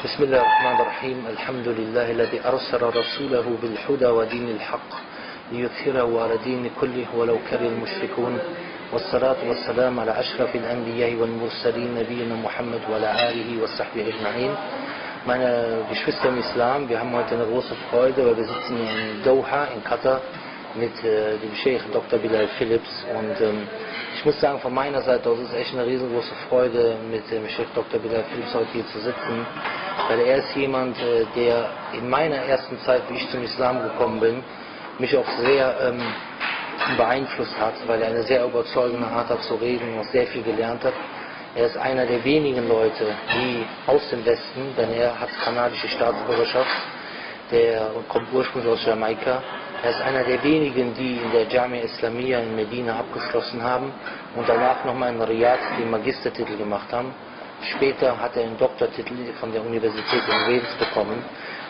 بسم الله الرحمن الرحيم الحمد لله الذي أرسل رسوله بالهدى ودين الحق ليظهره على دين كله ولو كره المشركون والصلاة والسلام على أشرف الأنبياء والمرسلين نبينا Muhammad وعلى آله وصحبه أجمعين. Meine Geschwister im Islam, wir haben heute eine große Freude, weil wir sitzen in Doha, in Qatar, mit dem Sheikh Dr. Bilal Philips. Und ich muss sagen, von meiner Seite aus ist es echt eine riesengroße Freude, mit dem Sheikh Dr. Bilal Philips heute hier zu sitzen, weil er ist jemand, der in meiner ersten Zeit, wie ich zum Islam gekommen bin, mich auch sehr beeinflusst hat, weil er eine sehr überzeugende Art hat zu reden und auch sehr viel gelernt hat. Er ist einer der wenigen Leute, die aus dem Westen, denn er hat kanadische Staatsbürgerschaft, der kommt ursprünglich aus Jamaika. Er ist einer der wenigen, die in der Jamia Islamia in Medina abgeschlossen haben und danach nochmal in Riyadh den Magistertitel gemacht haben. Später hat er einen Doktortitel von der Universität in Wales bekommen.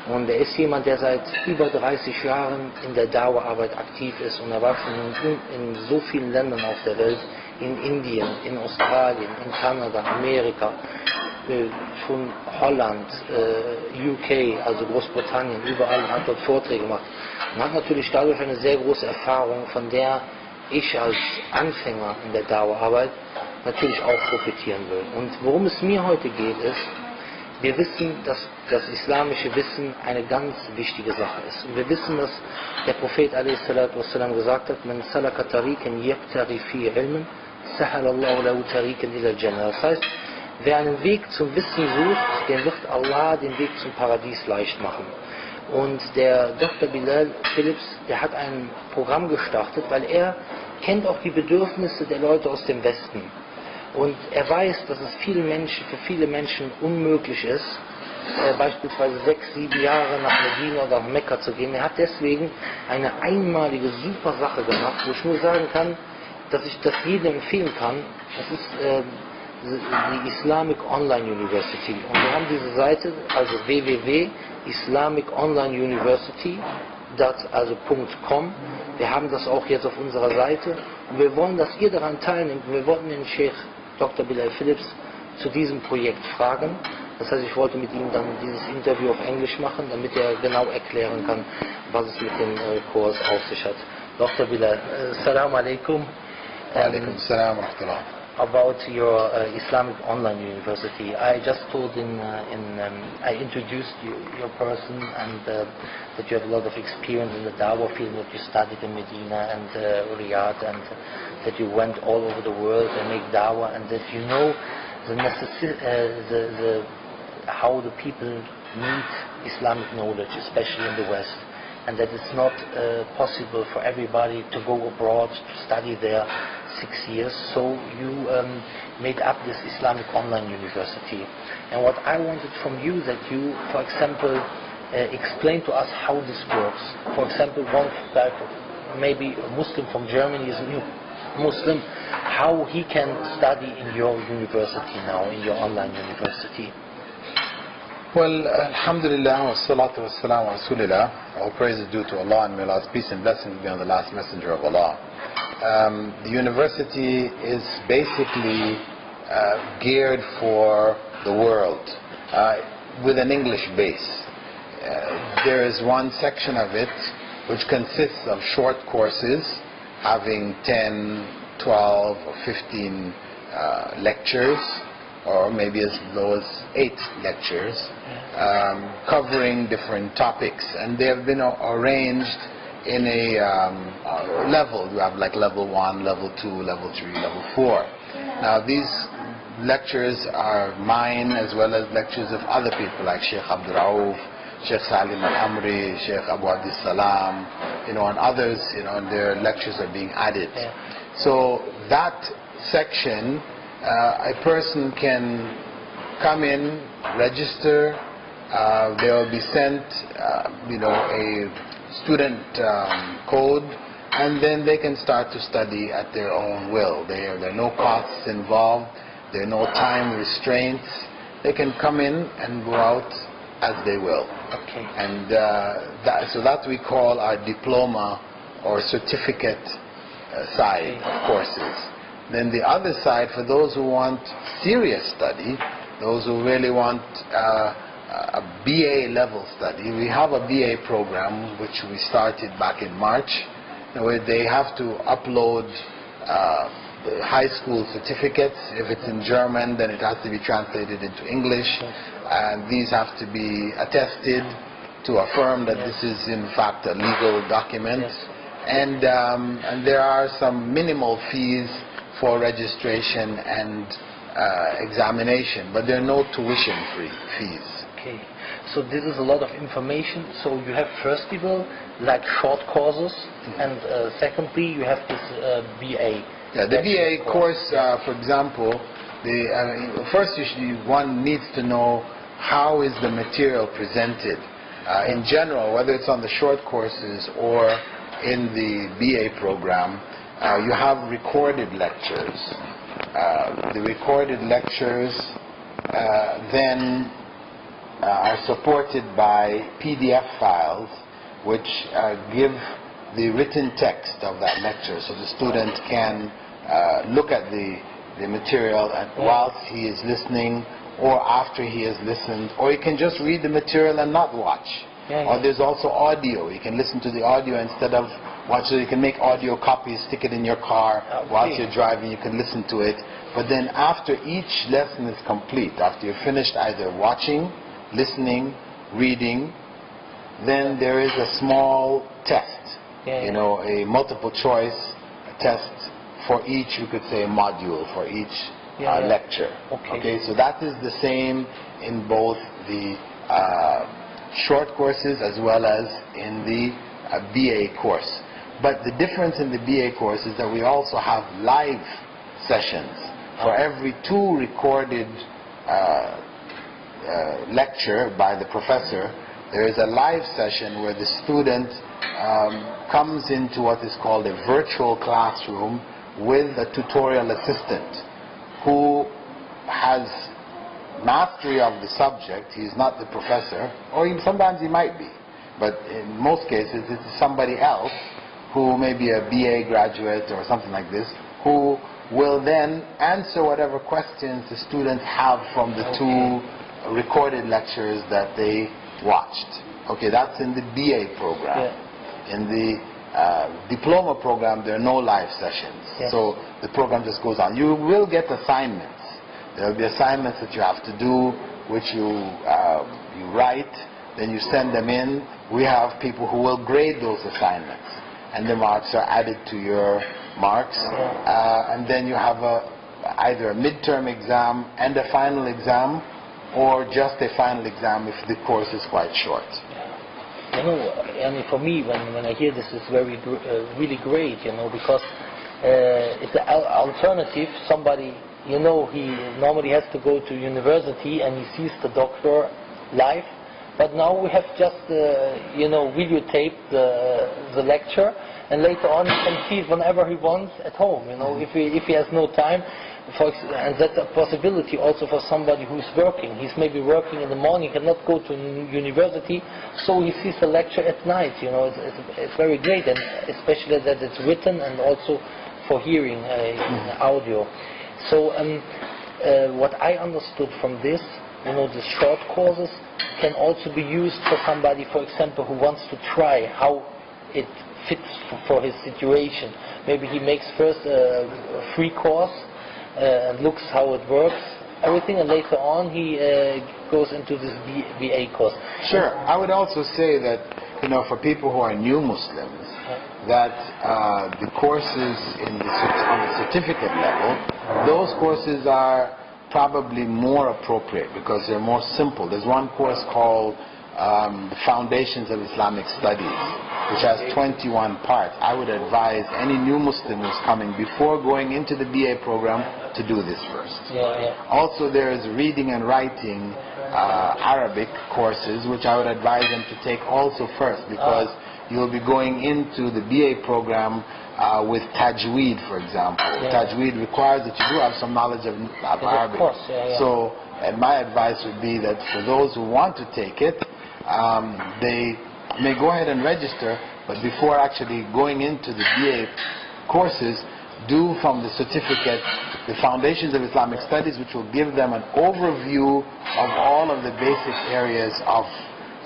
Und er ist jemand, der seit über 30 Jahren in der Dauerarbeit aktiv ist. Und er war schon in so vielen Ländern auf der Welt, in Indien, in Australien, in Kanada, Amerika, schon Holland, UK, also Großbritannien, überall hat dort Vorträge gemacht. Und hat natürlich dadurch eine sehr große Erfahrung, von der ich als Anfänger in der Dauerarbeit natürlich auch profitieren will. Und worum es mir heute geht, ist, wir wissen, dass das islamische Wissen eine ganz wichtige Sache ist. Und wir wissen, dass der Prophet a.s. gesagt hat, Man salaka tariqan yabtaghi fi ilmin, sahalallahu lahu tariqan ila al-Jannah. Das heißt, wer einen Weg zum Wissen sucht, dem wird Allah den Weg zum Paradies leicht machen. Und der Dr. Bilal Philips, der hat ein Programm gestartet, weil er kennt auch die Bedürfnisse der Leute aus dem Westen. Und er weiß, dass es für viele Menschen unmöglich ist, beispielsweise 6, 7 Jahre nach Medina oder nach Mekka zu gehen. Er hat deswegen eine einmalige super Sache gemacht, wo ich nur sagen kann, dass ich das jedem empfehlen kann. Das ist die Islamic Online University. Und wir haben diese Seite, also www.islamiconlineuniversity.com. Wir haben das auch jetzt auf unserer Seite. Und wir wollen, dass ihr daran teilnehmt. Wir wollten den Sheikh Dr. Bilal Philips zu diesem Projekt fragen. Das heißt, ich wollte mit ihm dann dieses Interview auf Englisch machen, damit er genau erklären kann, was es mit dem Kurs auf sich hat. Dr. Bilal, Assalamu alaikum. Alaikum assalam wa rahmatullah. About your Islamic Online University. I just told I introduced your person and that you have a lot of experience in the Dawah field, that you studied in Medina and Riyadh, and that you went all over the world and make Dawah, and that you know how the people need Islamic knowledge, especially in the West, and that it's not possible for everybody to go abroad to study there 6 years, so you made up this Islamic Online University. And what I wanted from you, that you, for example, explain to us how this works. For example, one type of, maybe a Muslim from Germany is a new Muslim, how he can study in your university now, in your online university. Well, alhamdulillah, wa salatu wa salam wa rasulillah. All praise is due to Allah, and may Allah's peace and blessings be on the last messenger of Allah. The university is basically geared for the world with an English base. There is one section of it which consists of short courses having 10, 12 or 15 lectures, or maybe as low as 8 lectures, covering different topics, and they have been arranged in a level. You have like level 1, level 2, level 3, level 4. Now these lectures are mine as well as lectures of other people like Sheikh Abdul Rauf, Sheikh Salim Al-Amri, Sheikh Abu Abdis Salam, and others, and their lectures are being added. So that section, a person can come in, register, they will be sent a student code, and then they can start to study at their own will. There are no costs involved, there are no time restraints. They can come in and go out as they will. Okay. And so that we call our diploma or certificate side of courses. Then the other side, for those who want serious study, those who really want a BA level study. We have a BA program which we started back in March, where they have to upload the high school certificates. If it's in German, then it has to be translated into English, and these have to be attested to affirm that this is in fact a legal document. And there are some minimal fees for registration and examination, but there are no tuition-free fees. Okay, so this is a lot of information. So you have first of all like short courses, and secondly you have this BA. Yeah, the BA course, for example, first one needs to know how is the material presented. In general, whether it's on the short courses or in the BA program, you have recorded lectures. The recorded lectures then are supported by PDF files which give the written text of that lecture, so the student can look at the material whilst he is listening or after he has listened, or you can just read the material and not watch. Or there's also audio. You can listen to the audio instead of watch. So you can make audio copies, stick it in your car whilst you're driving. You can listen to it. But then after each lesson is complete, after you're finished either watching, listening, reading, then there is a small test. You know, a multiple choice test for each, you could say, module, for each lecture. Okay, so that is the same in both the short courses as well as in the BA course. But the difference in the BA course is that we also have live sessions. For every 2 recorded lecture by the professor, there is a live session where the student comes into what is called a virtual classroom with a tutorial assistant who has mastery of the subject. He is not the professor, or even sometimes he might be, but in most cases it's somebody else who may be a BA graduate or something like this, who will then answer whatever questions the students have from the 2 recorded lectures that they watched. Okay, that's in the BA program. In the diploma program, there are no live sessions, so the program just goes on. You will get assignments. There will be assignments that you have to do, which you write, then you send them in. We have people who will grade those assignments, and the marks are added to your marks, and then you have either a midterm exam and a final exam, or just a final exam if the course is quite short. You know, and for me, when I hear this, it's really great, you know, because it's an alternative. Somebody, you know, he normally has to go to university and he sees the doctor live, but now we have just, you know, videotape the lecture, and later on he can see it whenever he wants at home, you know, if he has no time. And that's a possibility also for somebody who's working. He's maybe working in the morning, cannot go to university, so he sees the lecture at night. You know, it's very great, and especially that it's written and also for hearing in audio. So what I understood from this, you know, the short courses can also be used for somebody, for example, who wants to try how it fits for his situation. Maybe he makes first a free course and looks how it works, everything, and later on he goes into this BA course. Sure. I would also say that, you know, for people who are new Muslims, that the courses on the certificate level, those courses are probably more appropriate because they're more simple. There's one course called the Foundations of Islamic Studies, which has 21 parts. I would advise any new Muslim who's coming, before going into the BA program, to do this first. Also, there is reading and writing Arabic courses, which I would advise them to take also first, because you'll be going into the BA program with tajweed, for example. Tajweed requires that you do have some knowledge of Arabic. So, and my advice would be that for those who want to take it, they may go ahead and register, but before actually going into the BA courses, do from the certificate the Foundations of Islamic Studies, which will give them an overview of all of the basic areas of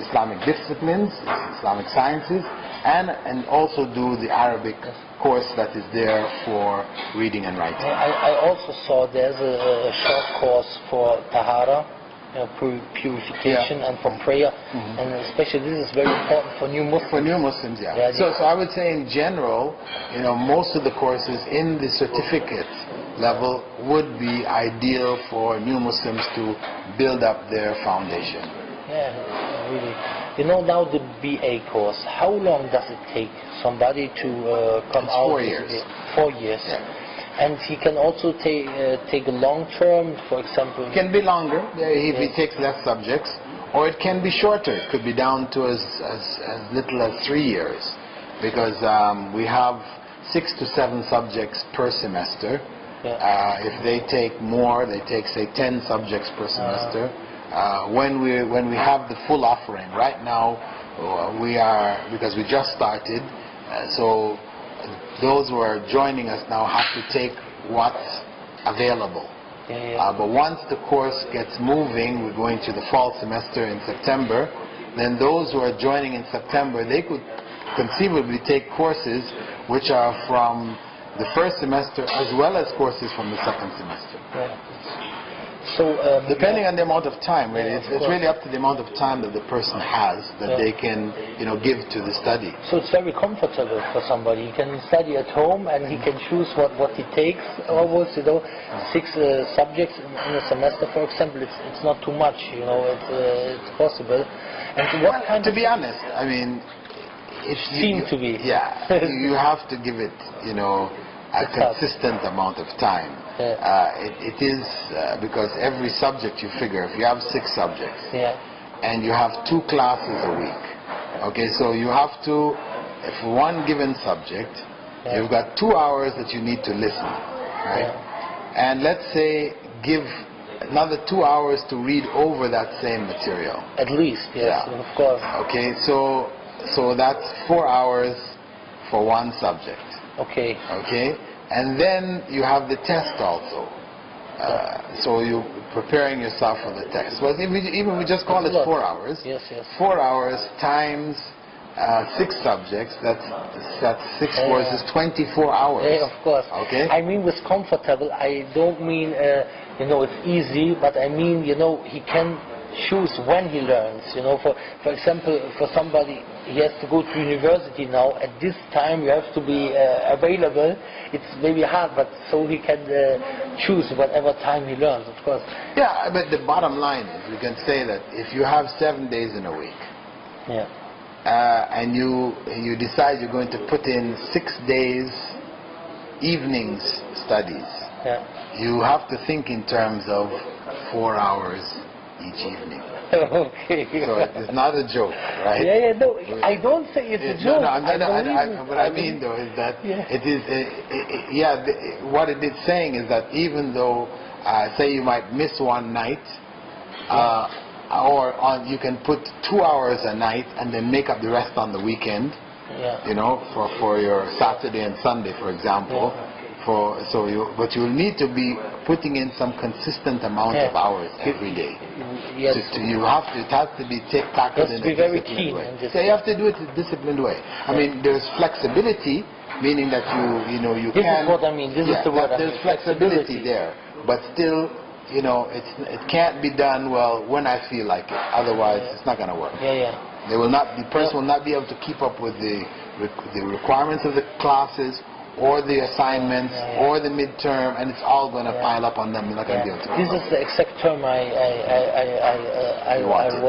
Islamic disciplines, Islamic sciences, and also do the Arabic course that is there for reading and writing. I also saw there's a short course for Tahara, purification, and for prayer, and especially this is very important for new Muslims. For new Muslims, yeah. So I would say in general, most of the courses in the certificate level would be ideal for new Muslims to build up their foundation. Yeah, really. Now the BA course, how long does it take somebody to come it's out? 4 years. 4 years. Yeah. And he can also take a long term, for example. It can be longer if he takes less subjects, or it can be shorter. It could be down to as little as 3 years, because we have 6 to 7 subjects per semester. Yeah. If they take more, they take say 10 subjects per semester. When we have the full offering, right now because we just started, so those who are joining us now have to take what's available. But once the course gets moving, we're going to the fall semester in September, then those who are joining in September, they could conceivably take courses which are from the first semester as well as courses from the second semester. So depending on the amount of time, really, it's really up to the amount of time that the person has that they can, give to the study. So it's very comfortable for somebody. He can study at home and he can choose what he takes. Almost, 6 subjects in a semester, for example. It's not too much. It's possible. And what kind? To be honest, I mean, it seems to be. Yeah, you have to give it, a consistent amount of time. It is because every subject you figure, if you have 6 subjects and you have 2 classes a week, okay, so you have to, for one given subject, you've got 2 hours that you need to listen, right? And let's say give another 2 hours to read over that same material. At least, yes, of course. Okay, so that's 4 hours for one subject. Okay. Okay, and then you have the test also. So you're preparing yourself for the test. Well, even we just call it 4 hours. Yes. 4 hours times 6 subjects. That's 6 courses, 24 hours. Yeah, of course. Okay. I mean, with comfortable, I don't mean it's easy, but I mean he can choose when he learns. For example, for somebody, he has to go to university now. At this time, you have to be available. It's maybe hard, but so he can choose whatever time he learns, of course. Yeah, but the bottom line is, we can say that if you have 7 days in a week, and you decide you're going to put in 6 days evenings studies, you have to think in terms of 4 hours each evening. Okay. So it's not a joke, right? No, I don't say it's a joke. What I mean though is that it is, what it is saying is that even though, say you might miss one night, you can put 2 hours a night and then make up the rest on the weekend, for your Saturday and Sunday, for example. But you'll need to be putting in some consistent amount of hours every day. Yes. It has to be tackled in a disciplined way. So you have to do it in a disciplined way. I mean, there's flexibility, meaning that you this can. This is what I mean. This is the word. There's flexibility there, but still, it can't be done when I feel like it. Otherwise, it's not going to work. The person will not be able to keep up with the requirements of the classes, or the assignments, or the midterm, and it's all going to pile up on them. You're not going to be able to. This is the exact term I wanted.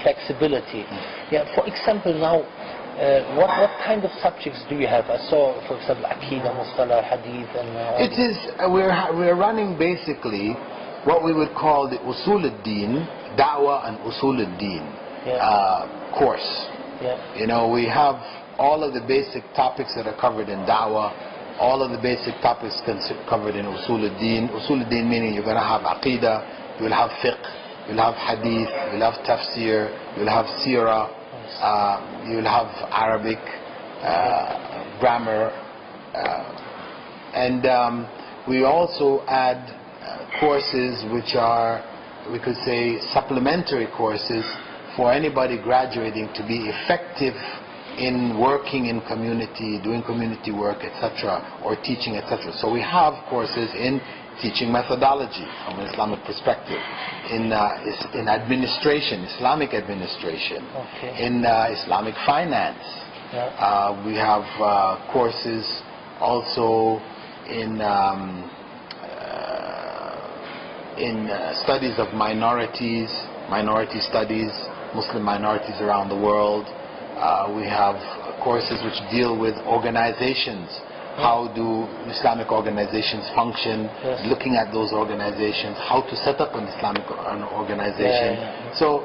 Flexibility. For example, now, what kind of subjects do you have? I saw, for example, Aqidah, Mustalah, Hadith, and. It is. We're running basically what we would call the Usul al-Din, Da'wah and Usul al-Din course. We have all of the basic topics that are covered in Da'wah, all of the basic topics covered in Usul al-Din. Usul al-Din meaning you're going to have Aqidah, you'll have Fiqh, you'll have Hadith, you'll have Tafsir, you'll have Sirah, you'll have Arabic, grammar, And we also add courses which are, we could say, supplementary courses for anybody graduating to be effective in working in community, doing community work, etc., or teaching, etc. So we have courses in teaching methodology from an Islamic perspective, in administration, Islamic administration, in Islamic finance. We have courses also in studies of minorities, minority studies, Muslim minorities around the world. We have courses which deal with organizations. How do Islamic organizations function? Looking at those organizations, how to set up an Islamic organization. So,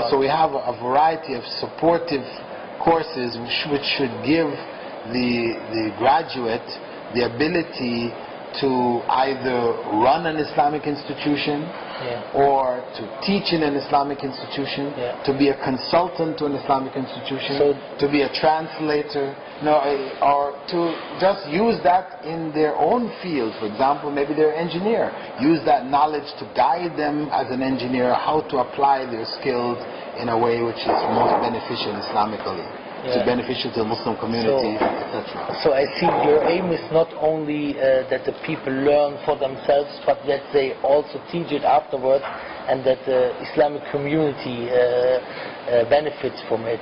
so we have a variety of supportive courses which should give the graduate the ability to either run an Islamic institution or to teach in an Islamic institution, to be a consultant to an Islamic institution, to be a translator, or to just use that in their own field. For example, maybe they're an engineer. Use that knowledge to guide them as an engineer how to apply their skills in a way which is most beneficial Islamically. To beneficial to the Muslim community, etc. So I see your aim is not only that the people learn for themselves, but that they also teach it afterwards, and that the Islamic community benefits from it.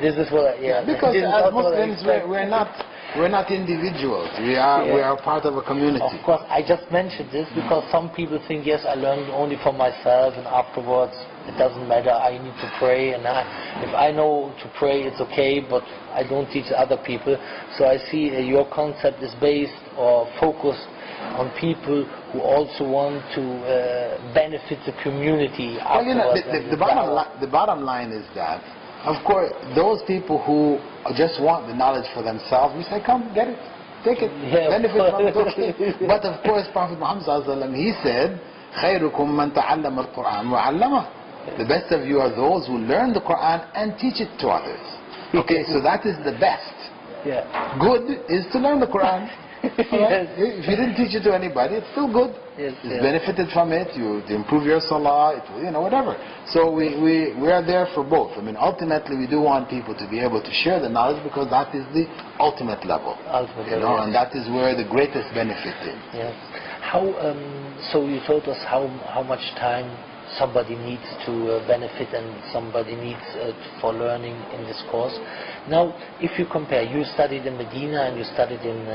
This is what because as Muslims we're not individuals. We are part of a community. Of course, I just mentioned this because some people think, yes, I learned only for myself, and afterwards it doesn't matter, I need to pray, and if I know to pray, it's okay, but I don't teach other people. So I see your concept is based or focused on people who also want to benefit the community. Well, the bottom line is that, of course, those people who just want the knowledge for themselves, we say, come, get it, take it, benefit from it, okay. But of course, Prophet Muhammad he said, خيركم من تعلم القرآن وعلمه. The best of you are those who learn the Quran and teach it to others. Okay, so that is the best. Good is to learn the Quran. If you didn't teach it to anybody, it's still good. It's benefited from it. You improve your salah, whatever. So we are there for both. I mean, ultimately, we do want people to be able to share the knowledge because that is the ultimate level. And that is where the greatest benefit is. How? So you told us how much time somebody needs to benefit and somebody needs for learning in this course. Now, if you compare, you studied in Medina and you studied in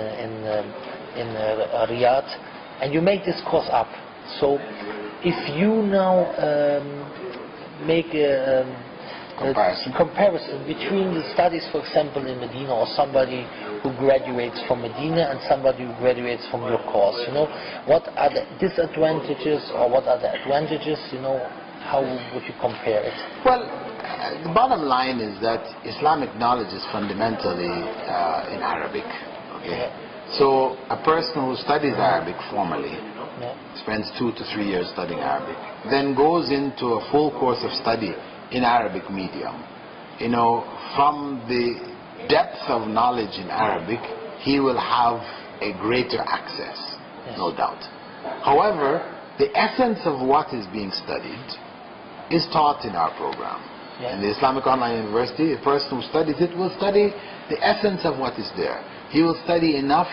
Riyadh, and you make this course up. So, if you now make a comparison between the studies, for example, in Medina, or somebody who graduates from Medina and somebody who graduates from your course, what are the disadvantages or what are the advantages, how would you compare it? Well, the bottom line is that Islamic knowledge is fundamentally in Arabic. Okay? So a person who studies Arabic formally, spends 2 to 3 years studying Arabic, then goes into a full course of study in Arabic medium. From the depth of knowledge in Arabic, he will have a greater access, no doubt. However, the essence of what is being studied is taught in our program. In the Islamic Online University, a person who studies it will study the essence of what is there. He will study enough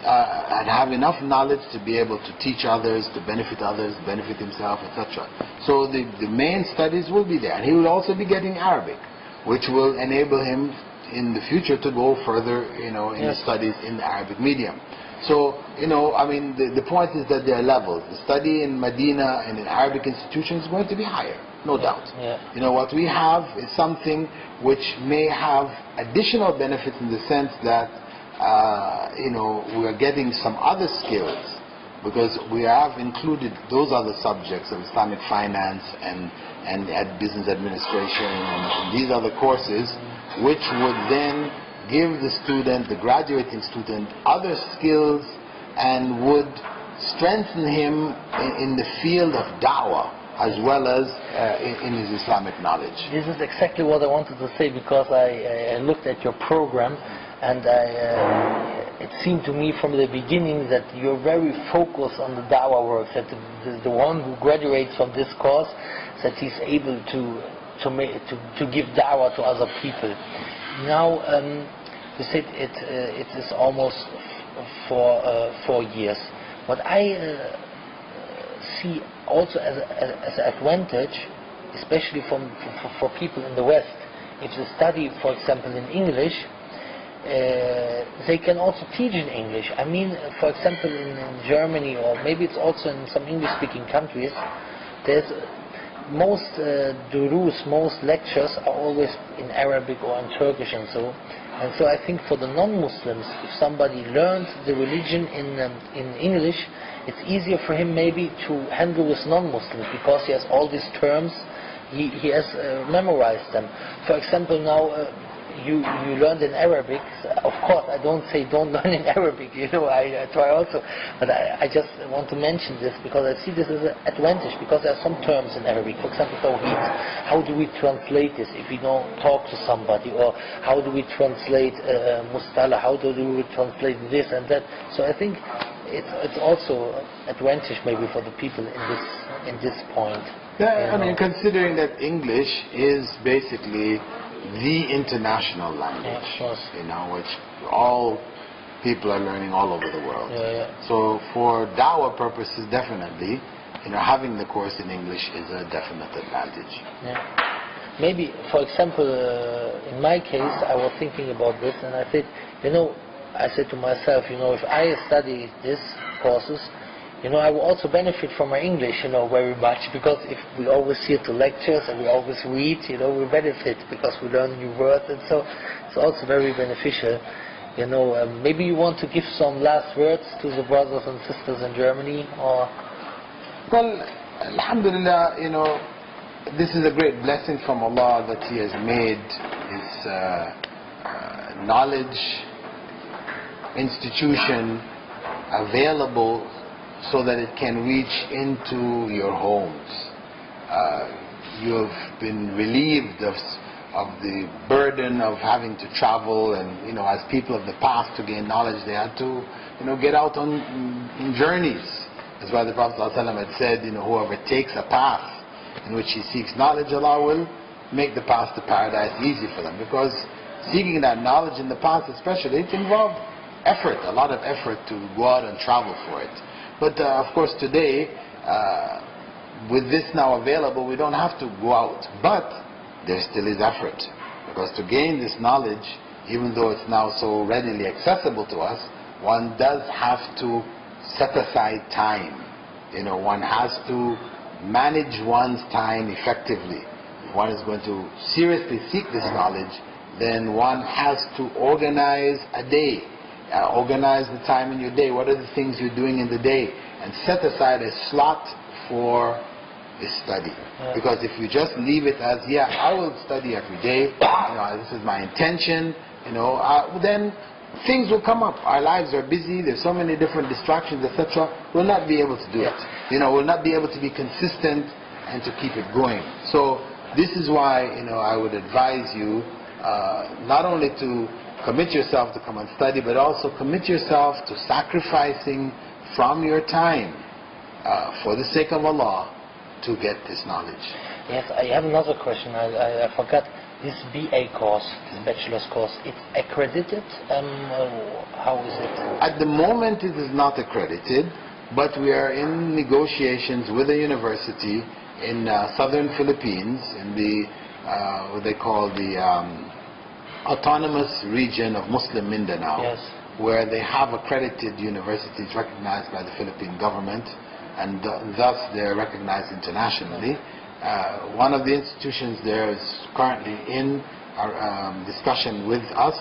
and have enough knowledge to be able to teach others, to benefit others, benefit himself, etc. So the main studies will be there. And he will also be getting Arabic, which will enable him in the future to go further, in his studies in the Arabic medium. So, the point is that there are levels. The study in Medina and in Arabic institutions is going to be higher, no doubt. What we have is something which may have additional benefits in the sense that, we are getting some other skills because we have included those other subjects of Islamic finance and business administration and these other courses, which would then give the student, the graduating student, other skills and would strengthen him in the field of da'wah as well as in his Islamic knowledge. This is exactly what I wanted to say, because I looked at your program and it seemed to me from the beginning that you're very focused on the dawah work, that the one who graduates from this course, that he's able to give dawah to other people. Now, you said it is almost for 4 years. What I see also as an advantage, especially for people in the West, if they study, for example, in English, they can also teach in English. I mean, for example, in Germany, or maybe it's also in some English-speaking countries, there's most durus, most lectures are always in Arabic or in Turkish and so. And so I think for the non-Muslims, if somebody learns the religion in English, it's easier for him maybe to handle with non-Muslims, because he has all these terms, he has memorized them. For example, now you learned in Arabic. Of course, I don't say don't learn in Arabic, you know, I try also, but I just want to mention this because I see this as an advantage, because there are some terms in Arabic. For example, tawheed. How do we translate this if we don't talk to somebody? Or how do we translate mustalah? How do we translate this and that? So I think it's also advantage maybe for the people in this point. Yeah, I mean, considering that English is basically the international language, you know, which all people are learning all over the world. So for dawah purposes, definitely, you know, having the course in English is a definite advantage. Maybe, for example, in my case, I was thinking about this, and I said, you know, I said to myself, you know, if I study these courses, you know, I will also benefit from my English, you know, very much, because if we always hear to lectures and we always read, you know, we benefit because we learn new words, and so it's also very beneficial. You know, maybe you want to give some last words to the brothers and sisters in Germany, or? Well, alhamdulillah, you know, this is a great blessing from Allah that He has made His knowledge institution available so that it can reach into your homes. You have been relieved of the burden of having to travel, and, you know, as people of the past, to gain knowledge, they had to, you know, get out on journeys. That's why the Prophet ﷺ had said, you know, whoever takes a path in which he seeks knowledge, Allah will make the path to paradise easy for them. Because seeking that knowledge in the past especially, it involved effort, a lot of effort to go out and travel for it. But of course today, with this now available, we don't have to go out. But there still is effort. Because to gain this knowledge, even though it's now so readily accessible to us, one does have to set aside time. You know, one has to manage one's time effectively. If one is going to seriously seek this knowledge, then one has to organize a day. Organize the time in your day. What are the things you're doing in the day? And set aside a slot for the study. Because if you just leave it as, yeah, I will study every day, you know, this is my intention, you know, then things will come up. Our lives are busy, there's so many different distractions, etc. We'll not be able to do it. You know, we'll not be able to be consistent and to keep it going. So this is why, you know, I would advise you not only to commit yourself to come and study, but also commit yourself to sacrificing from your time for the sake of Allah to get this knowledge. Yes, I have another question. I forgot. This BA course, this bachelor's course, it's accredited? How is it? At the moment it is not accredited, but we are in negotiations with a university in southern Philippines, in the what they call the autonomous region of Muslim Mindanao, where they have accredited universities recognized by the Philippine government, and thus they're recognized internationally. One of the institutions there is currently in discussion with us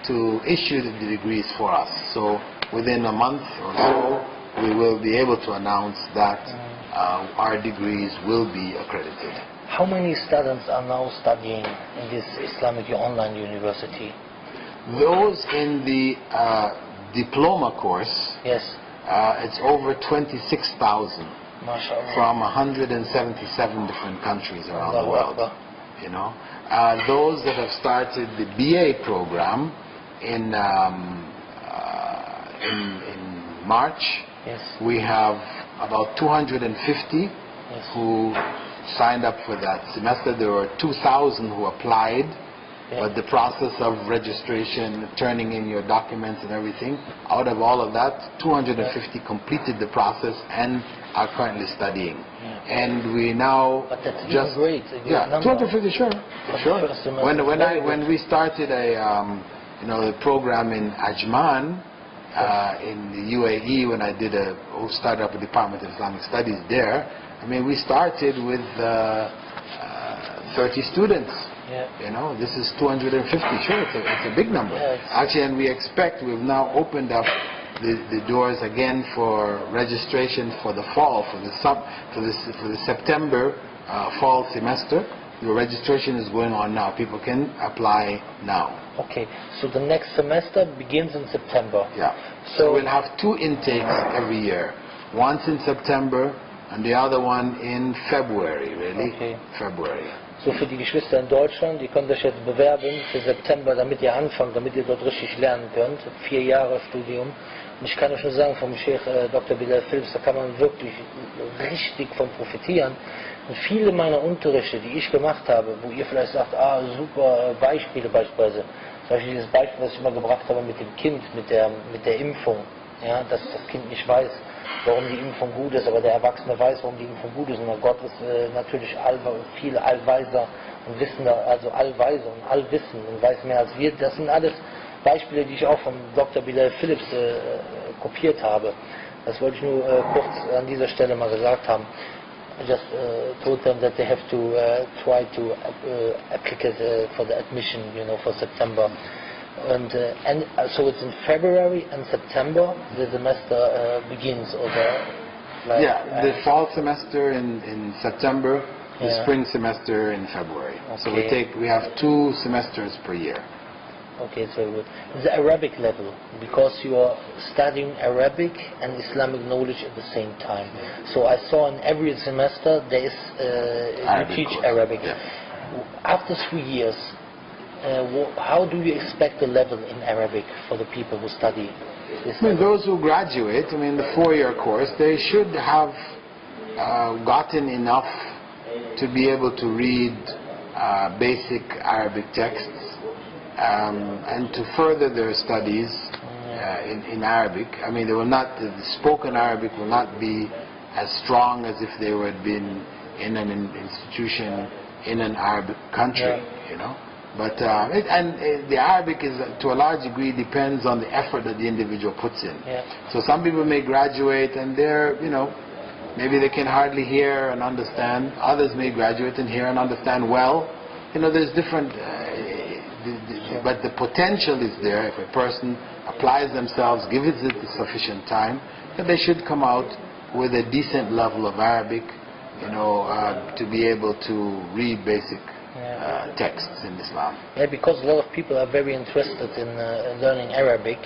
to issue the degrees for us. So within a month or so, we will be able to announce that our degrees will be accredited. How many students are now studying in this Islamic online university? Those in the diploma course, it's over 26,000 from 177 different countries around the world. You know, those that have started the BA program in in March. Yes. We have about 250 who signed up for that semester. There were 2,000 who applied, but the process of registration, turning in your documents and everything, out of all of that, 250 completed the process and are currently studying. And we now but that's just great. 250, sure. When we started a program in Ajman, in the UAE, when I started up a Department of Islamic Studies there, I mean, we started with 30 students. This is 250. Sure, it's a big number. Actually, and we've now opened up the doors again for registration for the fall, for the September fall semester. The registration is going on now. People can apply now. Okay, so the next semester begins in September. Yeah. So we'll have 2 intakes every year. Once in September and the other one in February, really. Okay. February. So für die Geschwister in Deutschland, die können sich jetzt bewerben für September, damit ihr anfangt, damit ihr dort richtig lernen könnt. 4 Jahre Studium. Und ich kann euch nur sagen, vom Sheikh Dr. Bilal, da kann man wirklich richtig von profitieren. Und viele meiner Unterrichte, die ich gemacht habe, wo ihr vielleicht sagt, super Beispiele beispielsweise. Zum Beispiel dieses Beispiel, was ich immer gebracht habe mit dem Kind, mit der Impfung. Ja, dass das Kind nicht weiß, warum die Impfung gut ist, aber der Erwachsene weiß, warum die Impfung gut ist. Und Gott ist natürlich viel allweiser und wissender, also allweise und allwissend und weiß mehr als wir. Das sind alles Beispiele, die ich auch von Dr. Bilal Phillips kopiert habe. Das wollte ich nur kurz an dieser Stelle mal gesagt haben. I just told them that they have to try to apply for the admission, for September. And so it's in February and September the semester begins, or the fall semester in September, the spring semester in February. Okay. So we have 2 semesters per year. Okay, it's very good. The Arabic level, because you are studying Arabic and Islamic knowledge at the same time. So I saw in every semester there is you teach course. Arabic. Yeah. After 3 years, how do you expect the level in Arabic for the people who study this? I mean, those who graduate, the 4-year course, they should have gotten enough to be able to read basic Arabic texts. And to further their studies in Arabic. The spoken Arabic will not be as strong as if they had been in an institution in an Arabic country, But the Arabic is, to a large degree, depends on the effort that the individual puts in. So some people may graduate and they're, maybe they can hardly hear and understand. Others may graduate and hear and understand well. There's different. But the potential is there. If a person applies themselves, gives it sufficient time, then they should come out with a decent level of Arabic, to be able to read basic texts in Islam. Yeah, because a lot of people are very interested in learning Arabic,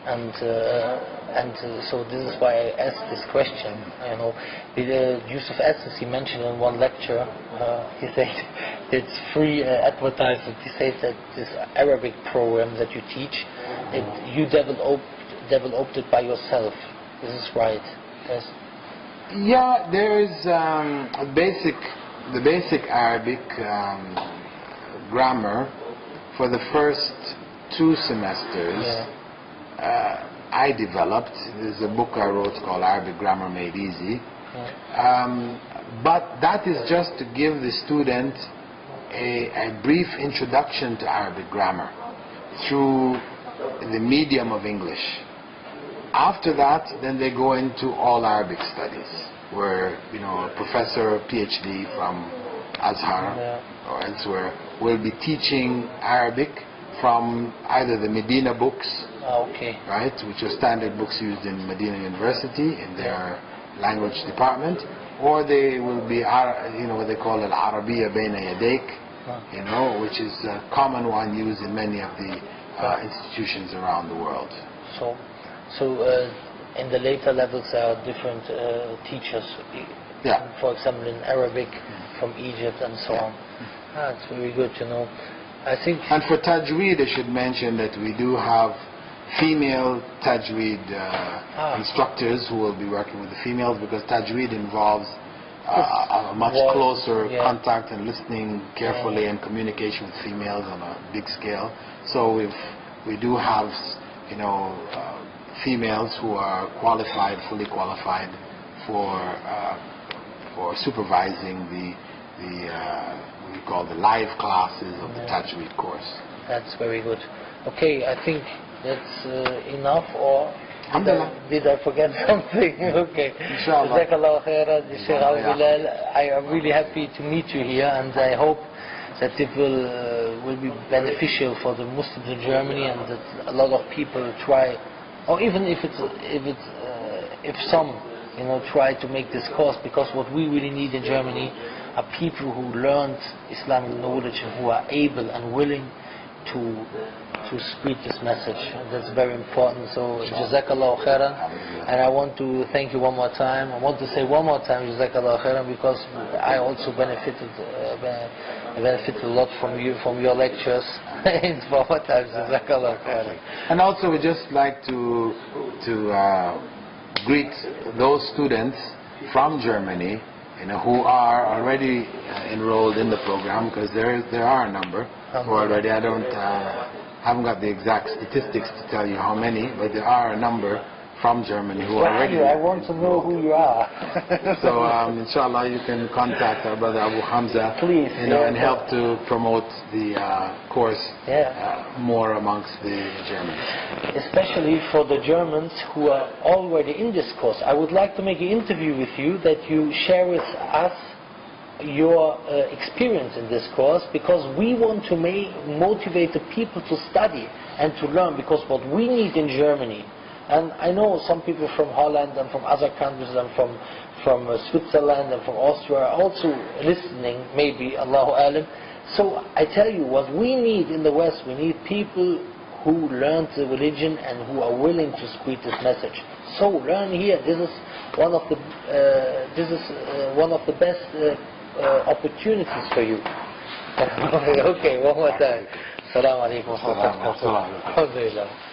and so this is why I asked this question. Yusuf Essence, he mentioned in one lecture, he said it's free advertisement. He said that this Arabic program that you teach, you developed it by yourself. This is right? Yes. Yeah, there is the basic Arabic grammar for the first 2 semesters. I developed. There's a book I wrote called Arabic Grammar Made Easy. But that is just to give the student a brief introduction to Arabic grammar through the medium of English. After that, then they go into all Arabic studies, where a professor, PhD from Azhar or elsewhere will be teaching Arabic from either the Medina books, right, which are standard books used in Medina University in their language department, or they will be, what they call al-Arabiya bayna yadayk, which is a common one used in many of the institutions around the world. So in the later levels there are different teachers, for example in Arabic from Egypt and so on. It's very good to know. I think. And for Tajweed, I should mention that we do have female tajweed instructors who will be working with the females, because tajweed involves a much closer contact and listening carefully and communication with females on a big scale. So we do have, you know, females who are qualified, fully qualified for supervising the what we call the live classes of the tajweed course. That's very good. Okay, I think that's enough, or did I forget something? Okay. Inshallah. Jazakallah khairan, Sheikh Bilal. I am really happy to meet you here, and I hope that it will be beneficial for the Muslims in Germany, and that a lot of people try, or even if some, you know, try to make this course, because what we really need in Germany are people who learned Islamic knowledge and who are able and willing to spread this message. That's very important. So Jazakallah khairan, and I want to thank you one more time. I want to say one more time Jazakallah khairan, because I also benefited a lot from your lectures. It's one more time Jazakallah khairan. And also we just like to greet those students from Germany, you know, who are already enrolled in the program, because there are a number who already. I haven't got the exact statistics to tell you how many, but there are a number from Germany who are already. I want to know who you are. So inshallah you can contact our brother Abu Hamza, please, you know, and help to promote the course more amongst the Germans. Especially for the Germans who are already in this course. I would like to make an interview with you, that you share with us your experience in this course, because we want to motivate the people to study and to learn, because what we need in Germany, and I know some people from Holland and from other countries and from Switzerland and from Austria are also listening, maybe, Allahu Alam. So I tell you, what we need in the West, we need people who learn the religion and who are willing to spread this message. So learn here. This is one of the best opportunities for you. Okay, one more time. Assalamu alaikum wa rahmatullahi wa barakatuh.